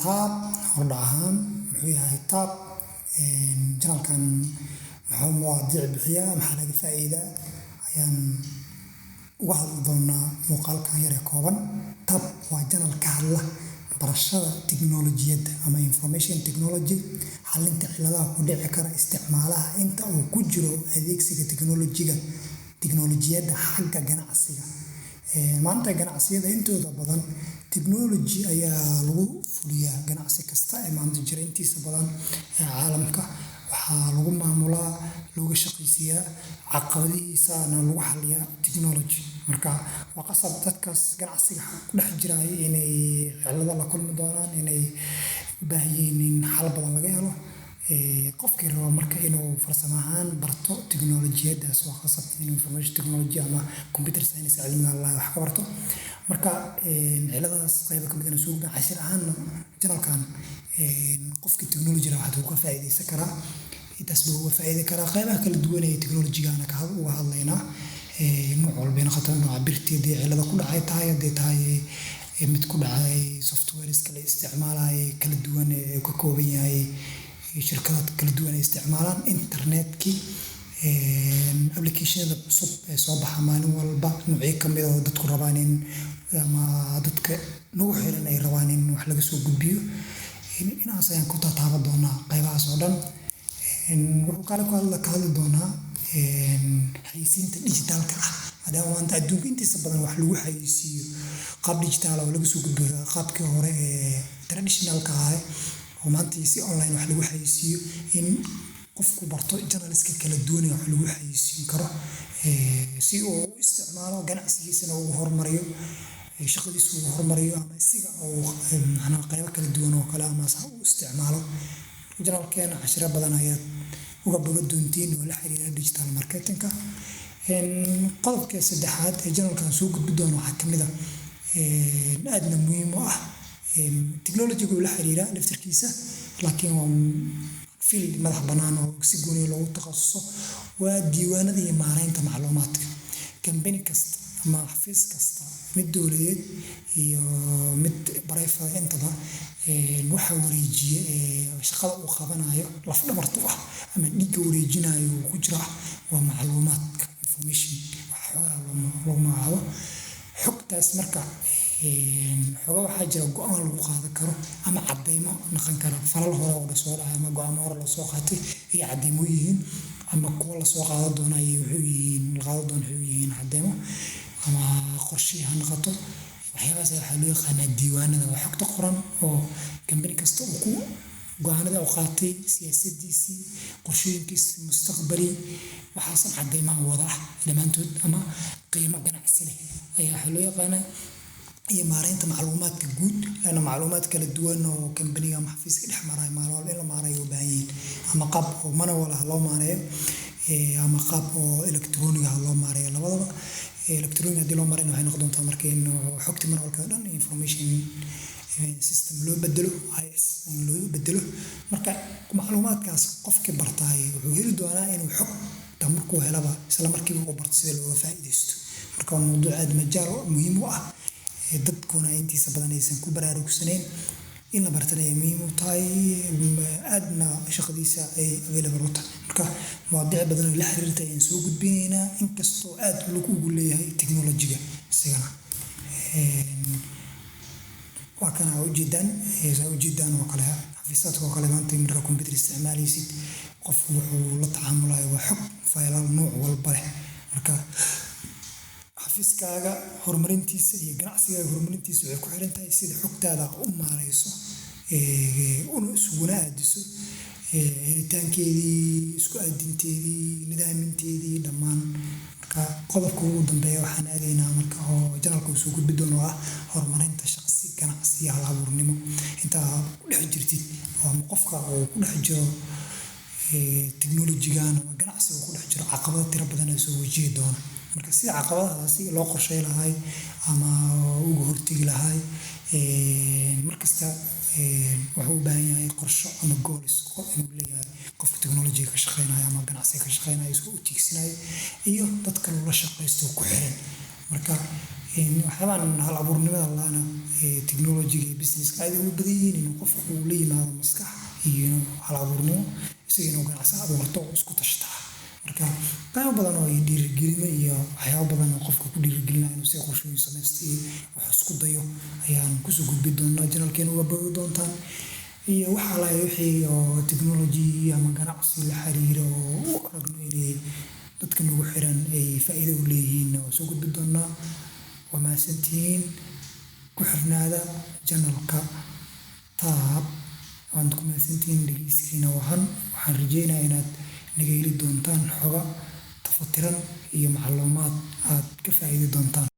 taab hordhacan wuxuu yahay taab janalkan maxaa muwaadiic bixiya maxaa laga faa'iidaa ayaan uga hadli doonaa muuqaalkan yar ee kooban. Taab waa janal ka hadla barashada tiknoolajiyadda ama information technology, xalinta ciladaha ku dhici kara isticmaalaha inta uu ku jiro adeegsiga tiknoolajiyadda xagga ganacsiga. Maanta ganacsiyada intooda badan technology ayaa lagu fuliyaa. Ganacsi kasta ee maanta jira intiisa badan ee caalamka waxaa lagu maamulaa, looga shaqaysiiyaa, caqabadihiisana lagu xaliyaa technology. Marka waa qasab dadkaas ganacsiga ku dhex jiraya inay cilado la kulmi doonaan, inay u baahan yihiin in xal badan laga helo. Qofkii raba marka inuu farsamo ahaan barto tiknoolajiyaddaas waa qasab inuu information technology ama computer science cilmiga wax ka barto. Marka ciladaas qayb ka mid ah suuqa cashir ahaanna janalkan qofkii technology raba waxaa ka faa'iideysan karaa. Intaas buu uga faa'iidi karaa qaybaha kala duwan ee technology-gana ka uga hadlaynaa. Nooc walba noqoto nooca birteedii cilada ku dhacay tahay haddii tahay mid ku dhacay softwares kala isticmaalay kala duwan ee ka kooban yahay shirkado kala duwan ay isticmaalaan internetkii applicationada cusub ee soo baxa maalin walba noocyo ka mid ah oo dadku rabaan in ama dadka nagu xiran ay rabaan in wax laga soo gudbiyo. Inaas ayaan ku taaban doonaa qaybahaas oo dhan. Wuxuu kale ka hadli doonaa xayeysiinta dijitaalka ah. Maadaama maanta adduunka intiisa badan wax lagu xayeysiiyo qaab dijitaal ah oo laga soo gudbiyo qaabkii hore ee traditionalka ah oo maanta si online wax lagu xayeysiiyo, in qofku barto janaliska kala duwan ee wax lagu xayeysiin karo si uu u isticmaalo ganacsigiisana ugu horumariyo, shaqadiisa ugu horumariyo, ama isiga oo qaybo kala duwan oo kale ama u isticmaalo. Janalkeena cashiro badan ayaad uga bogan doontiin oo la xiriira digital marketing-ka. Qodobka saddexaad ee janalkan soo gudbi doono waxaa ka mid ah aadna muhiim u ah technology-ga la xiriira laftirkiisa, laakiin waa field madax bannaan oo si gooni loogu takhasuso. Waa diiwaanada iyo maaraynta macluumaadka. Company kasta ama xafiis kasta, mid dowladeed iyo mid private intaba waxa wareejiye shaqada uu qabanayo laf dhabartu ah ama dhiga wareejinayo ku jira waa macluumaadka information waxa loo magacaabo xogtaas. Marka xogo waxaa jira go'aan lagu qaadan karo ama cadeymo noqon kara falal hore oo soo dhacay ama go'aamo hore la soo qaatay iyo cadeymo yihiin, ama kuwa la soo qaadan doona wuxuu yihiin cadeymo ama qorshe ha noqoto. Waxyaabahaas waxaa loo yaqaanaa diiwaanada. Waa xogta qoran oo company kasta uu ku go'aanada u qaatay, siyaasadiisii, qorshooyinkiisii mustaqbali, waxaasan cadeymaha wada ah dhammaantood ama qiimo ganacsi leh ayaa waxaa loo yaqaanaa. Iyo maaraynta macluumaadka guud, lana macluumaad kala duwan oo company-ga ama xafiiska dhex maray maalin in la maareeyo u baahan yihiin, ama qaab oo manual ah loo maareeyo ama qaab oo electronic ah loo maareeyo. Labadaba electronic haddii loo maareeyo waxay noqon doontaa marka in xogta manualka dhan information system loo bedelo, IS loo bedelo. Marka macluumaadkaas qofkii bartay wuxuu heli doonaa inuu xogta markuu helaba isla markiiba uu barto sida looga faa'iideysto. Marka waa mowduuc aad majaal muhiim u ah dadkuna intiisa badan aysan ku baraarugsanayn in la bartana ay muhiim u tahay, aadna shaqadiisa ay available u tahay. Marka mawaadiic badan oo la xiriirta ayaan soo gudbinaynaa, inkastoo aad lagu leeyahay technology-ga isagana. Waa kana ujeedaan oo kale xafiisaadka oo kale maanta marka computer isticmaalaysid qofku wuxuu la tacaamulayo waa xog faylal nooc walba leh. Marka xafiiskaaga horumarintiisa iyo ganacsigaaga horumarintiisa waxay ku xiran tahay sida xogtaada u maareyso una isuguna aadiso helitaankeedii, isku aadinteedii, nidaaminteedii dhammaan. Marka qodobka ugu dambeeya waxaan aadaynaa marka oo janalka uu soo gudbi doono ah horumarinta shaqsi, ganacsi iyo hal-abuurnimo. Intaa ku dhex jirtid ama qofka uu ku dhex jiro technology-gan ama ganacsiga uu ku dhex jiro, caqabado tiro badan ay soo wajihi doona. Marka sida caqabadahaasi loo qorsheey lahay ama uga hortegi lahay markasta wuxuu u baahan yahay qorshe ama goals inuu leeyahay qofka technology ka shaqeynaya ama ganacsiga ka shaqeynaya isku tiigsinayo iyo dadka la shaqeysto ku xiran. marka waxyaabahan hal abuurnimada laana technology-ga iyo business-ka aad ugu badan yihiin inuu qofku uu la yimaado maskax iyo hal abuurnimo isaga inuu ganacsi abuurto oo isku tashtaa. marka qaybo badan oo dhiirigelimo iyo waxyaabo badan oo qofka ku dhiirigelinaya inuu si qorshooyin samaysto iyo wax isku dayo ayaan kusoo gudbi doonaa channelkeena uga boogi doontaan. iyo waxa la wixii oo technology ama ganacsi la xiriiro oo u aragno inay dadka nagu xiran ay faa'iido u leeyihiin oo soo gudbi doonaa. waa mahadsantihiin, ku xirnaada channelka taab. waan ku mahadsantihiin dhegeysigiina waxaan rajeynayaa inaad naga heli doontaan xoga tafatiran iyo macluumaad aad ka faa'iidi doontaan.